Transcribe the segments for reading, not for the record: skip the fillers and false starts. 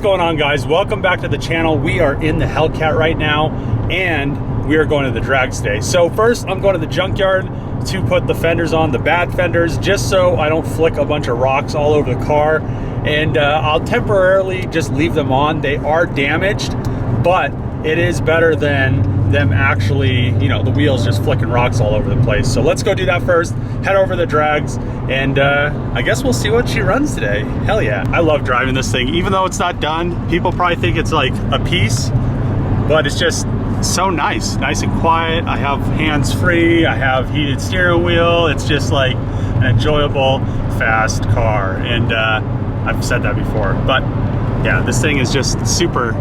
going on, guys? Welcome back to the channel. We are in the HELLCAT right now, and we are going to the drag stay. So first, I'm going to the Junkyard to put the fenders on, the bad fenders, just so I don't flick a bunch of rocks all over the car. And I'll temporarily just leave them on. They are damaged, but it is better than them actually, you know, the wheels just flicking rocks all over the place. So let's go do that first, head over to the drags, and I guess we'll see what she runs today. Hell yeah. I love driving this thing. Even though it's not done, people probably think it's like a piece, but it's just so nice and quiet. I have hands-free, I have heated steering wheel. It's just like an enjoyable, fast car. And I've said that before, but yeah, this thing is just super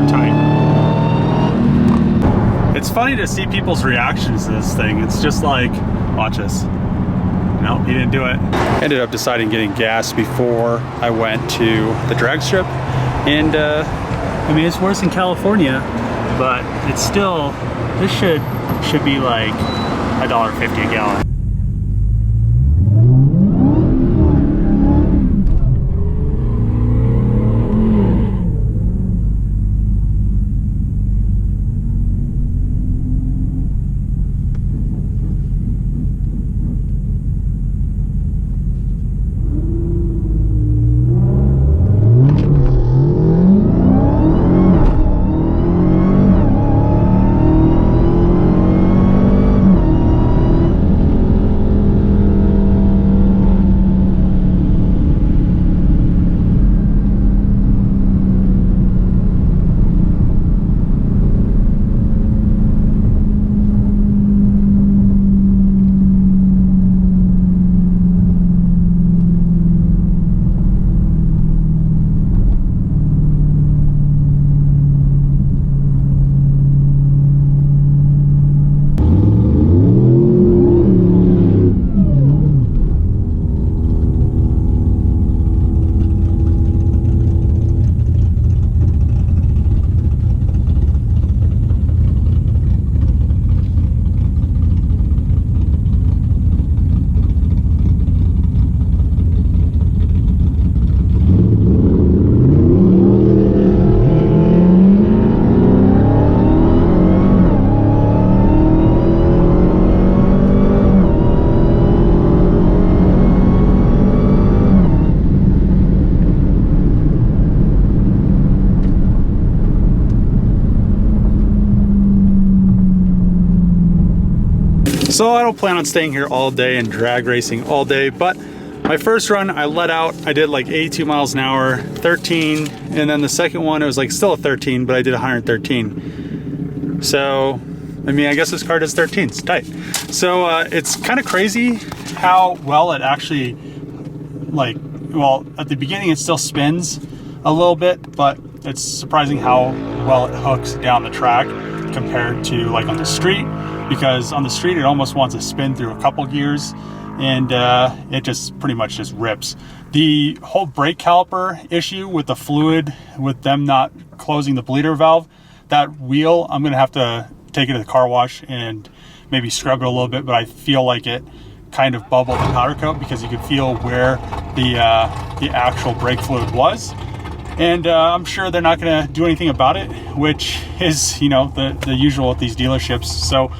tight. It's funny to see people's reactions to this thing. It's just like, watch this. No, he didn't do it. Ended up deciding getting gas before I went to the drag strip. And I mean, it's worse in California, but it's still, this should be like $1.50 a gallon. So I don't plan on staying here all day and drag racing all day, but my first run I let out, I did like 82 miles an hour, 13, and then the second one it was like still a 13, but I did 113. So, I mean, I guess this car does 13, it's tight. So it's kind of crazy how well it actually, like, well, at the beginning it still spins a little bit, but it's surprising how well it hooks down the track compared to like on the street. Because on the street it almost wants to spin through a couple gears, and it just pretty much just rips. The whole brake caliper issue with the fluid, with them not closing the bleeder valve, that wheel, I'm gonna have to take it to the car wash and maybe scrub it a little bit, but I feel like it kind of bubbled the powder coat because you could feel where the actual brake fluid was. And I'm sure they're not gonna do anything about it, which is, you know, the usual at these dealerships. So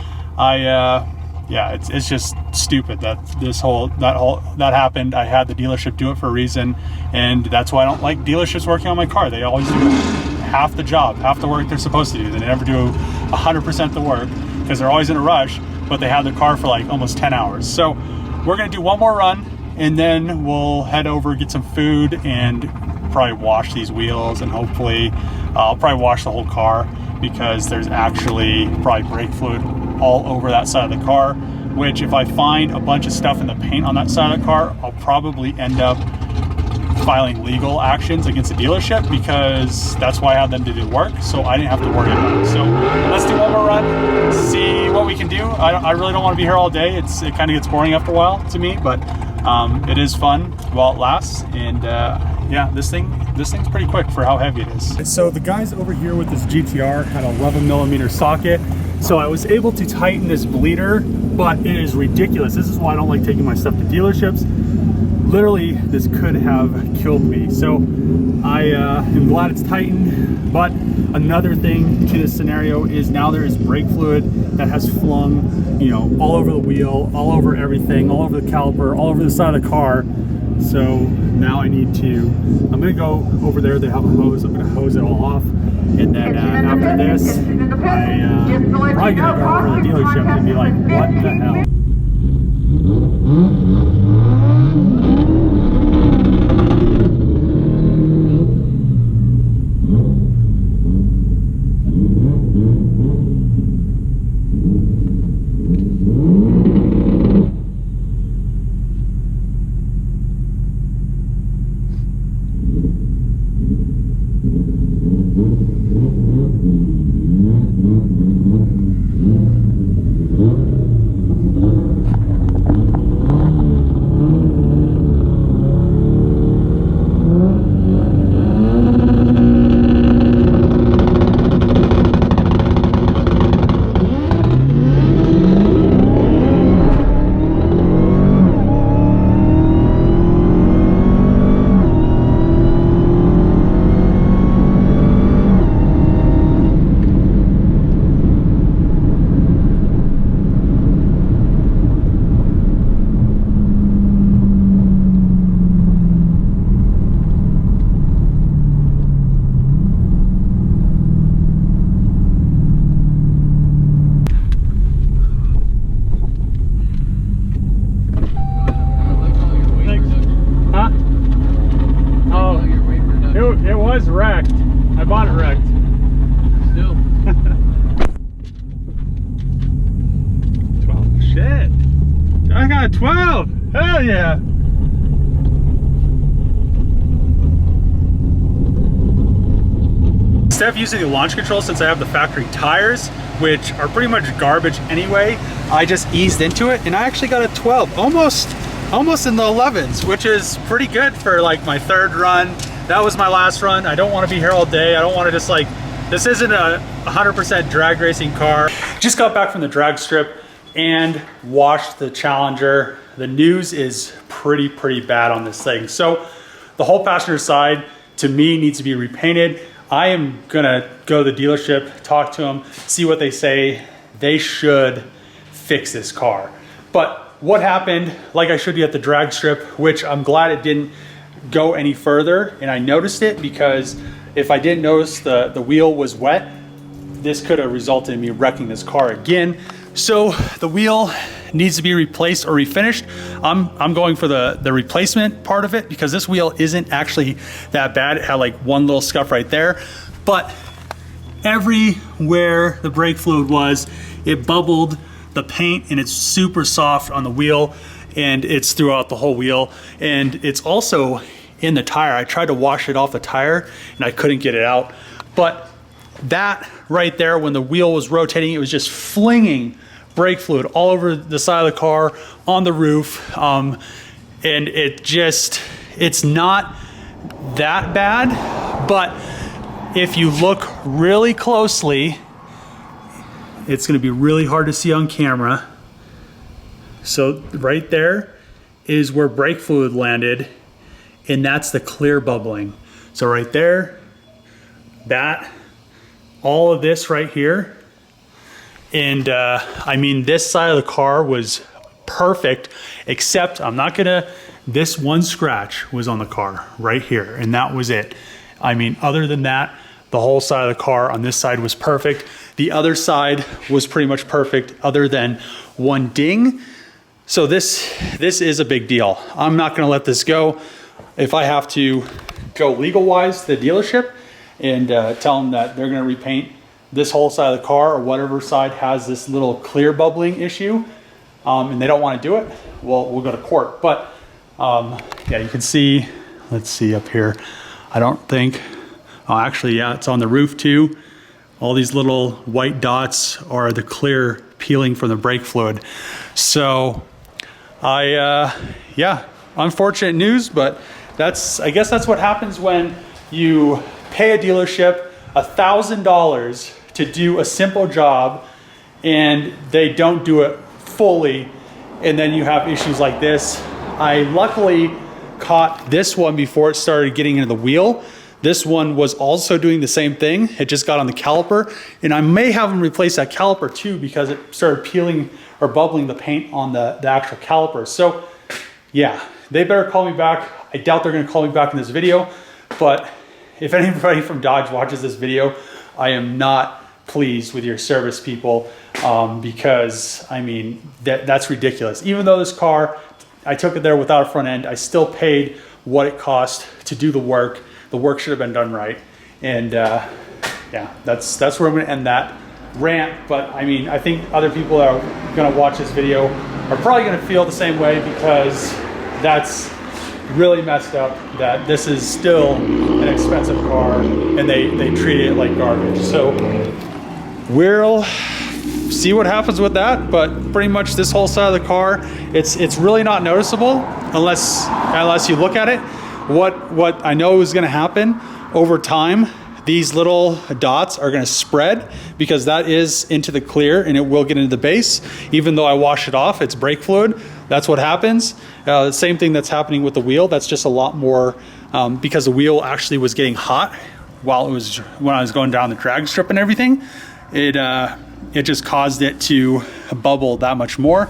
yeah, it's just stupid that that happened. I had the dealership do it for a reason, and that's why I don't like dealerships working on my car. They always do half the job, half the work they're supposed to do. They never do 100% the work because they're always in a rush, but they have the car for like almost 10 hours. So we're gonna do one more run, and then we'll head over, get some food, and probably wash these wheels, and hopefully I'll probably wash the whole car because there's actually probably brake fluid all over that side of the car, which if I find a bunch of stuff in the paint on that side of the car, I'll probably end up filing legal actions against the dealership because that's why I had them to do work, so I didn't have to worry about it. So let's do one more run, see what we can do. I really don't want to be here all day. It kind of gets boring after a while to me, but it is fun while it lasts. And yeah, this thing's pretty quick for how heavy it is. So the guys over here with this GTR had an 11mm socket, so I was able to tighten this bleeder, but it is ridiculous. This is why I don't like taking my stuff to dealerships. literally this could have killed me. So I am glad it's tightened. But another thing to this scenario is now there is brake fluid that has flung, you know, all over the wheel, all over everything, all over the caliper, all over the side of the car. So now I need to, I'm gonna go over there. They have a hose. I'm gonna hose it all off. And then after this, I'm probably gonna go over to the dealership and be like, what the hell? It was wrecked. I bought it wrecked. Still. 12. Shit. I got a 12. Hell yeah. Instead of using the launch control, since I have the factory tires, which are pretty much garbage anyway, I just eased into it and I actually got a 12. Almost in the 11s, which is pretty good for like my third run. That was my last run. I don't want to be here all day. I don't want to just like, this isn't a 100% drag racing car. Just got back from the drag strip and washed the Challenger. The news is pretty bad on this thing. So the whole passenger side to me needs to be repainted. I am gonna go to the dealership, talk to them, see what they say. They should fix this car. But what happened, like I showed you at the drag strip, which I'm glad it didn't go any further, and I noticed it because if I didn't notice the wheel was wet, this could have resulted in me wrecking this car again. So the wheel needs to be replaced or refinished. I'm going for the replacement part of it because this wheel isn't actually that bad. It had like one little scuff right there, but everywhere the brake fluid was, it bubbled the paint, and it's super soft on the wheel, and it's throughout the whole wheel, and it's also in the tire. I tried to wash it off the tire and I couldn't get it out. But that right there, when the wheel was rotating, it was just flinging brake fluid all over the side of the car, on the roof, and it's not that bad, but if you look really closely, it's gonna be really hard to see on camera. So right there is where brake fluid landed, and that's the clear bubbling. So right there, that, all of this right here, and I mean, this side of the car was perfect, except this one scratch was on the car right here, and that was it. I mean, other than that, the whole side of the car on this side was perfect. The other side was pretty much perfect other than one ding. So this is a big deal. I'm not gonna let this go. If I have to go legal-wise to the dealership and tell them that they're gonna repaint this whole side of the car or whatever side has this little clear bubbling issue, and they don't wanna do it, well, we'll go to court. But yeah, you can see, let's see up here. I don't think, oh, actually, yeah, it's on the roof too. All these little white dots are the clear peeling from the brake fluid. So yeah, unfortunate news, but I guess that's what happens when you pay a dealership $1,000 to do a simple job and they don't do it fully, and then you have issues like this. I luckily caught this one before it started getting into the wheel. This one was also doing the same thing. It just got on the caliper, and I may have them replace that caliper too because it started peeling or bubbling the paint on the actual caliper. So yeah, they better call me back. I doubt they're gonna call me back in this video, but if anybody from Dodge watches this video, I am not pleased with your service, people, because I mean, that's ridiculous. Even though this car, I took it there without a front end, I still paid what it cost to do the work. The work should have been done right. And yeah, that's where I'm gonna end that rant. But I mean, I think other people that are gonna watch this video are probably gonna feel the same way, because that's really messed up that this is still an expensive car and they treat it like garbage. So we'll see what happens with that, but pretty much this whole side of the car, it's really not noticeable unless you look at it. What I know is going to happen over time, these little dots are going to spread, because that is into the clear and it will get into the base. Even though I wash it off, it's brake fluid. That's what happens. The same thing that's happening with the wheel. That's just a lot more because the wheel actually was getting hot when I was going down the drag strip and everything. It just caused it to bubble that much more.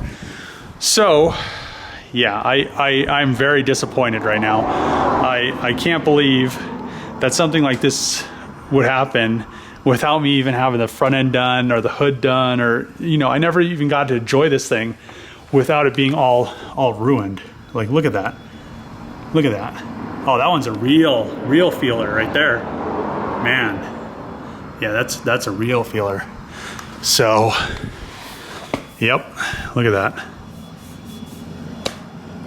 So yeah, I'm very disappointed right now. I can't believe that something like this would happen without me even having the front end done or the hood done, or, you know, I never even got to enjoy this thing without it being all ruined. Like, look at that. Look at that. Oh, that one's a real feeler right there. Man. Yeah, that's a real feeler. So, yep, look at that.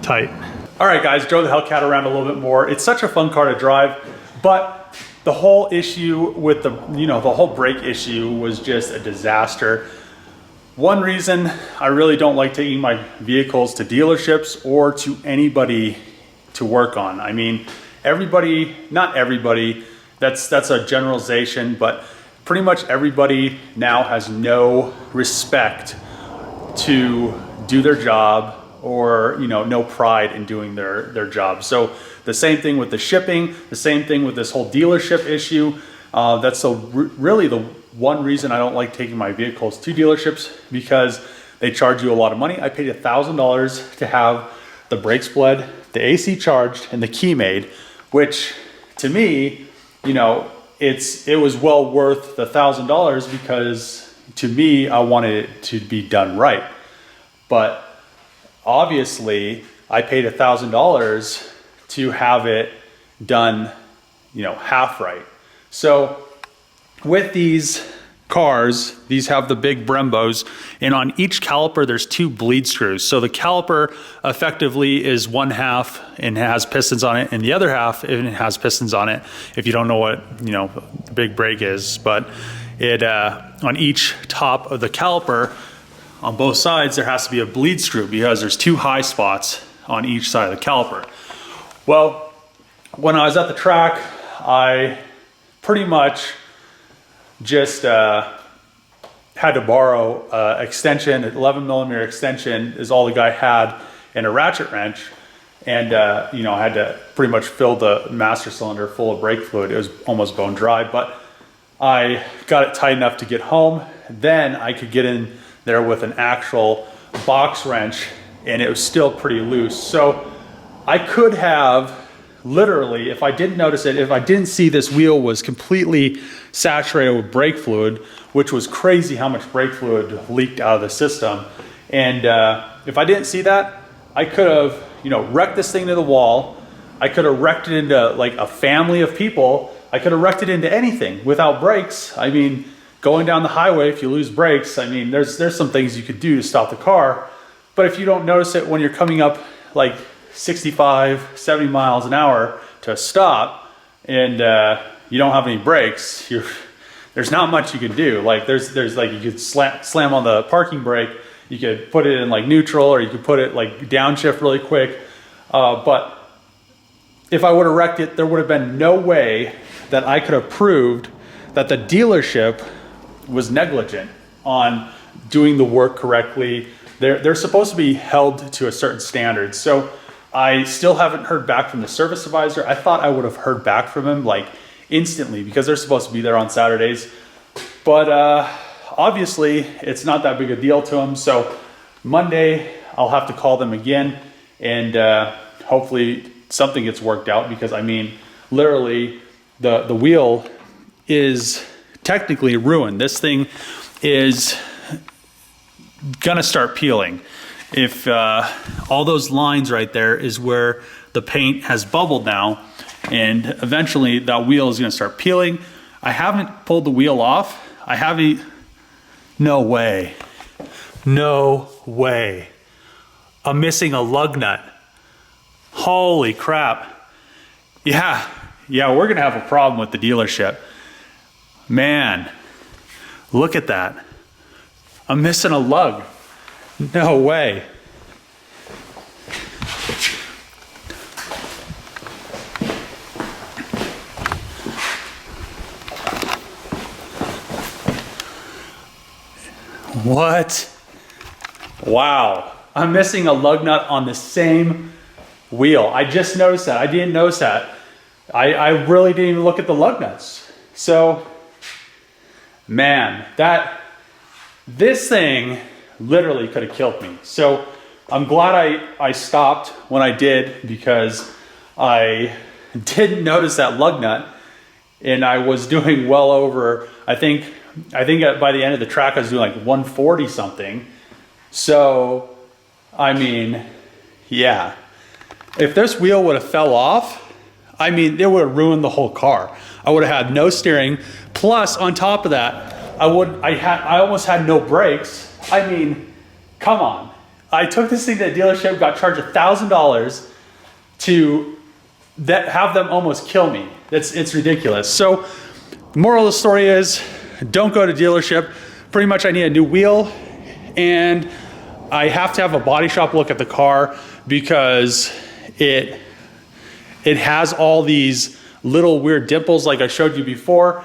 Tight. All right, guys, drove the HELLCAT around a little bit more. It's such a fun car to drive, but the whole issue with the whole brake issue was just a disaster. One reason I really don't like taking my vehicles to dealerships or to anybody to work on. I mean, everybody, not everybody, that's a generalization, but pretty much everybody now has no respect to do their job, or, you know, no pride in doing their job. So the same thing with the shipping, the same thing with this whole dealership issue. That's really the one reason I don't like taking my vehicles to dealerships, because they charge you a lot of money. I paid $1,000 to have the brakes bled, the AC charged, and the key made, which to me, you know, it was well worth the $1,000, because to me, I wanted it to be done right. But obviously, I paid $1,000 to have it done, you know, half right. So with these cars, these have the big Brembos, and on each caliper there's 2 bleed screws. So the caliper effectively is one half and has pistons on it, and the other half it has pistons on it, if you don't know what, you know, the big brake is. But it on each top of the caliper, on both sides, there has to be a bleed screw, because there's 2 high spots on each side of the caliper. Well, when I was at the track, I pretty much just had to borrow extension. An 11mm extension is all the guy had, and a ratchet wrench. And you know, I had to pretty much fill the master cylinder full of brake fluid. It was almost bone dry, but I got it tight enough to get home. Then I could get in there with an actual box wrench, and it was still pretty loose. So I could have literally, if I didn't notice it, if I didn't see this wheel was completely saturated with brake fluid, which was crazy how much brake fluid leaked out of the system. And if I didn't see that, I could have, you know, wrecked this thing to the wall. I could have wrecked it into like a family of people. I could have wrecked it into anything without brakes. I mean, going down the highway, if you lose brakes, I mean, there's some things you could do to stop the car. But if you don't notice it when you're coming up like 65, 70 miles an hour to a stop, and you don't have any brakes, there's not much you can do. Like there's like, you could slam on the parking brake, you could put it in like neutral, or you could put it like downshift really quick. But if I would have wrecked it, there would have been no way that I could have proved that the dealership was negligent on doing the work correctly. They're supposed to be held to a certain standard. So I still haven't heard back from the service advisor. I thought I would have heard back from him like instantly because they're supposed to be there on Saturdays. But obviously it's not that big a deal to him. So Monday I'll have to call them again and hopefully something gets worked out, because I mean, literally the wheel is technically ruined. This thing is gonna start peeling. If all those lines right there is where the paint has bubbled now, and eventually that wheel is gonna start peeling. I haven't pulled the wheel off. I haven't, no way. No way. I'm missing a lug nut. Holy crap. Yeah, we're gonna have a problem with the dealership. Man, look at that. I'm missing a lug. No way. What? Wow. I'm missing a lug nut on the same wheel. I just noticed that. I didn't notice that. I really didn't even look at the lug nuts. So, man, this thing literally could have killed me. So I'm glad I stopped when I did, because I didn't notice that lug nut, and I was doing well over, I think by the end of the track I was doing like 140 something. So, I mean, yeah. If this wheel would have fell off, I mean, it would have ruined the whole car. I would have had no steering. Plus, on top of that, I almost had no brakes. I mean, come on. I took this thing to the dealership, got charged $1,000 to have them almost kill me. It's ridiculous. So, moral of the story is, don't go to dealership. Pretty much I need a new wheel, and I have to have a body shop look at the car, because it has all these little weird dimples like I showed you before.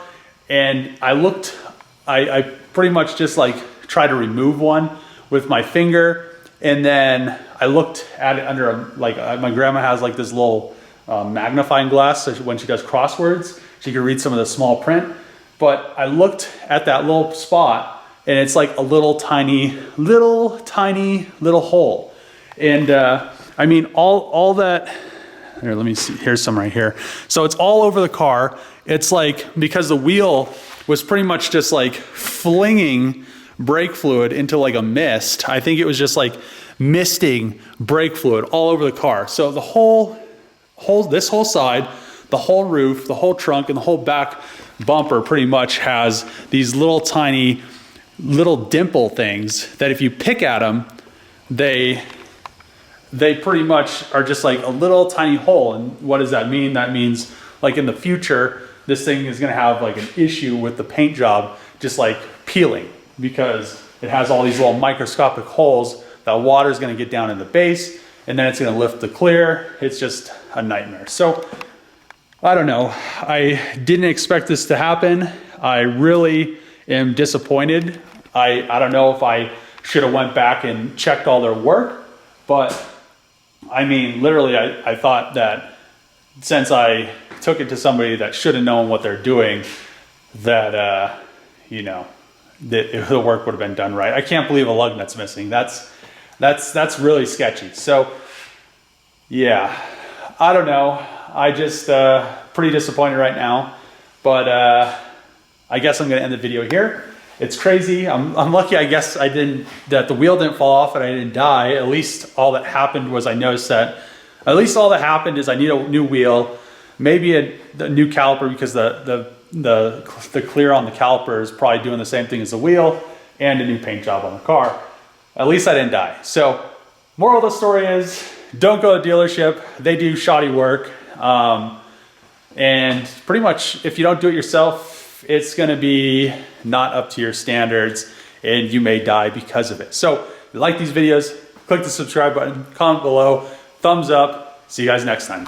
And I pretty much just like try to remove one with my finger, and then I looked at it under my grandma has like this little magnifying glass, so when she does crosswords she can read some of the small print. But I looked at that little spot, and it's like a little tiny hole. And I mean, all that, here, let me see, here's some right here. So it's all over the car. It's like, because the wheel was pretty much just like flinging brake fluid into like a mist. I think it was just like misting brake fluid all over the car. So this whole side, the whole roof, the whole trunk, and the whole back bumper pretty much has these little tiny dimple things that if you pick at them, they pretty much are just like a little tiny hole. And what does that mean? That means like in the future, this thing is gonna have like an issue with the paint job just like peeling, because it has all these little microscopic holes that water is gonna get down in the base, and then it's gonna lift the clear. It's just a nightmare. So I don't know. I didn't expect this to happen. I really am disappointed. I don't know if I should have went back and checked all their work, but I mean, literally, I thought that since I took it to somebody that should have known what they're doing, that, you know, that the work would have been done right. I can't believe a lug nut's missing. That's really sketchy. So, yeah, I don't know. I just pretty disappointed right now, but I guess I'm gonna end the video here. It's crazy. I'm lucky, I guess, that the wheel didn't fall off and I didn't die. At least all that happened was I noticed that, at least all that happened is I need a new wheel, maybe a new caliper, because the clear on the caliper is probably doing the same thing as the wheel, and a new paint job on the car. At least I didn't die. So, moral of the story is, don't go to a dealership. They do shoddy work. And pretty much if you don't do it yourself, it's gonna be not up to your standards, and you may die because of it. So, if you like these videos, click the subscribe button, comment below, thumbs up. See you guys next time.